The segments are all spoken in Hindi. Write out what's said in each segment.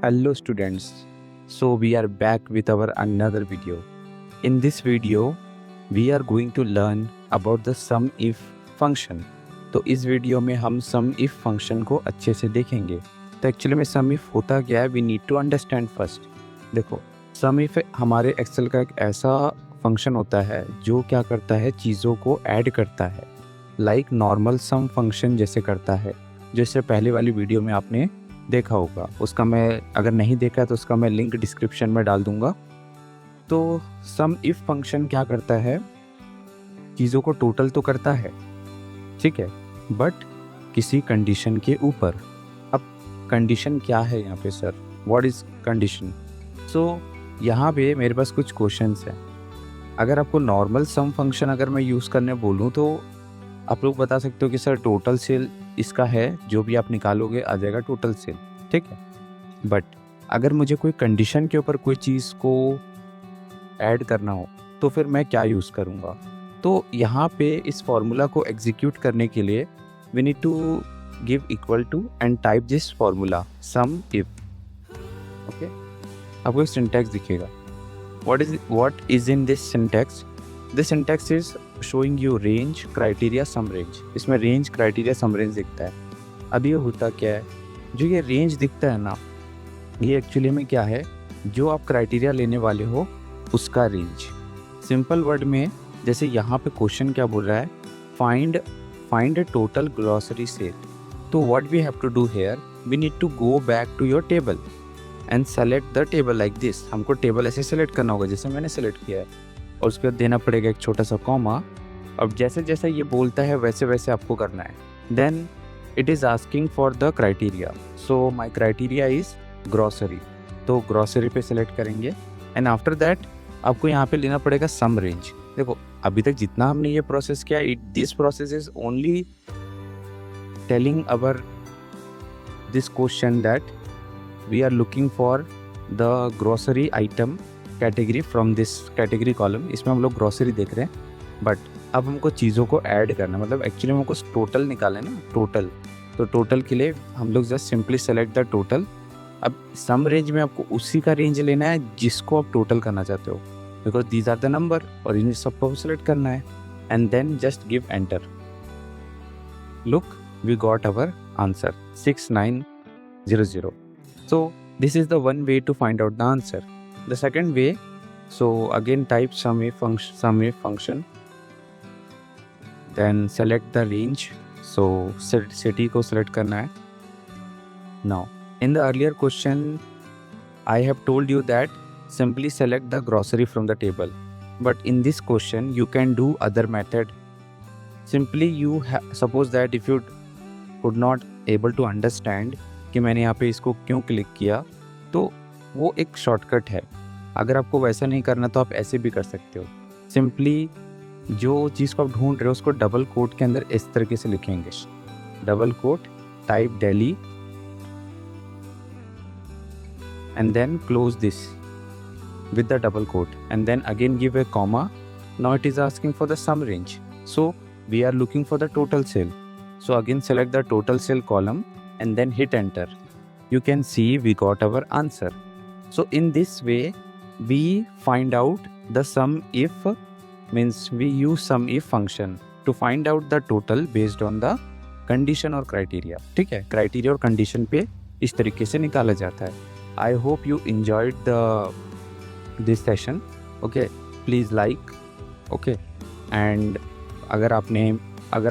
Hello students, so we are back with our another video. In this video, we are going to learn about the sum if function. तो इस वीडियो में हम sum if function को अच्छे से देखेंगे. तो एक्चुअली में sum if होता क्या है, we need to understand first. देखो, sum if हमारे एक्सेल का एक ऐसा फंक्शन होता है जो क्या करता है, चीज़ों को ऐड करता है. लाइक नॉर्मल सम फंक्शन जैसे करता है, जैसे पहले वाली वीडियो में आपने देखा होगा. उसका मैं अगर नहीं देखा तो उसका मैं लिंक डिस्क्रिप्शन में डाल दूंगा. तो सम इफ फंक्शन क्या करता है, चीज़ों को टोटल तो करता है, ठीक है, बट किसी कंडीशन के ऊपर. अब कंडीशन क्या है यहाँ पे सर, व्हाट इज़ कंडीशन? सो यहाँ पे मेरे पास कुछ क्वेश्चंस हैं. अगर आपको नॉर्मल सम फंक्शन अगर मैं यूज़ करने बोलूँ तो आप लोग बता सकते हो कि सर टोटल सेल इसका है, जो भी आप निकालोगे आ जाएगा टोटल सेल, ठीक है. बट अगर मुझे कोई कंडीशन के ऊपर कोई चीज़ को ऐड करना हो तो फिर मैं क्या यूज़ करूँगा? तो यहाँ पे इस फॉर्मूला को एग्जीक्यूट करने के लिए we need to give equal to and type this formula sum if. Okay, आपको एक सिंटैक्स दिखेगा. what is in this syntax? This syntax is showing you range, criteria, sum range. इसमें range, criteria, sum range दिखता है. अब ये होता क्या है, जो ये range दिखता है ना, ये एक्चुअली में क्या है, जो आप क्राइटेरिया लेने वाले हो उसका रेंज. सिंपल वर्ड में जैसे यहाँ पे क्वेश्चन क्या बोल रहा है, फाइंड टोटल ग्रॉसरी सेल. तो what we have to do here, we need to go back to your table and select the table like this. हमको टेबल ऐसे सेलेक्ट करना होगा जैसे मैंने सेलेक्ट किया है, और उसके बाद देना पड़ेगा एक छोटा सा कॉमा. अब जैसे जैसे ये बोलता है वैसे वैसे आपको करना है. Then it is asking for the criteria. So my criteria is grocery, तो ग्रॉसरी पे सेलेक्ट करेंगे. एंड आफ्टर दैट आपको यहाँ पे लेना पड़ेगा सम रेंज. देखो अभी तक जितना हमने ये प्रोसेस किया, this process is only telling our this question that we are looking for the grocery item category from this category column. इसमें हम लोग ग्रॉसरी देख रहे हैं, बट अब हमको चीज़ों को ऐड करना, मतलब एक्चुअली हमको टोटल निकालना है ना, टोटल. तो टोटल के लिए हम लोग just simply select the total. अब सम रेंज में आपको उसी का रेंज लेना है जिसको आप टोटल करना चाहते हो, because these are the number, और इन सबको सेलेक्ट करना है. And then just give enter. Look, we got our answer 6900. So this is the one way to find out the answer. The second way, so again type sum if function, then select the range. So city को select करना है. Now in the earlier question I have told you that simply select the grocery from the table, but in this question you can do other method. Simply you suppose that if you could not able to understand कि मैंने यहाँ पे इसको क्यों क्लिक किया, तो वो एक शॉर्टकट है. अगर आपको वैसा नहीं करना तो आप ऐसे भी कर सकते हो. सिंपली जो चीज़ को आप ढूंढ रहे हो उसको डबल कोट के अंदर इस तरीके से लिखेंगे, double quote, type Delhi and then close this with the double quote, and then again give a comma. Now it is asking for the sum range, so we are looking for the total sale. So again select the total sale column and then hit enter. You can see we got our answer. So in this way we find out the sum if, means we use sum if function to find out the total based on the condition or criteria. ठीक है, criteria और condition पे इस तरीके से निकाला जाता है. I hope you enjoyed this session. Okay, please like. Okay, and अगर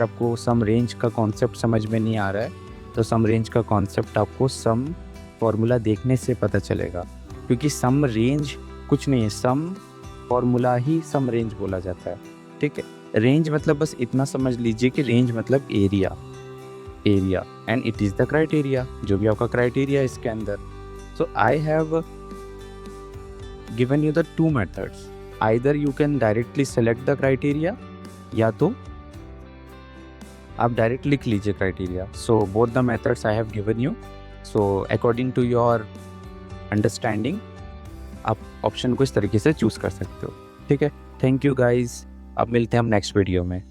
आपको सम रेंज का कॉन्सेप्ट समझ में नहीं आ रहा है तो सम रेंज का कॉन्सेप्ट आपको सम फॉर्मूला देखने से पता चलेगा, क्योंकि सम रेंज कुछ नहीं है, सम फॉर्मूला ही सम रेंज बोला जाता है. ठीक है, रेंज मतलब बस इतना समझ लीजिए कि रेंज मतलब area, and it is the criteria, जो भी आपका क्राइटेरिया है इसके अंदर. So I have given you the two methods. Either you can directly select the criteria, या तो आप डायरेक्ट लिख लीजिए criteria. So both the methods I have given you. So according to your understanding आप ऑप्शन को इस तरीके से चूज़ कर सकते हो. ठीक है, थैंक यू गाइज. अब मिलते हैं हम नेक्स्ट वीडियो में.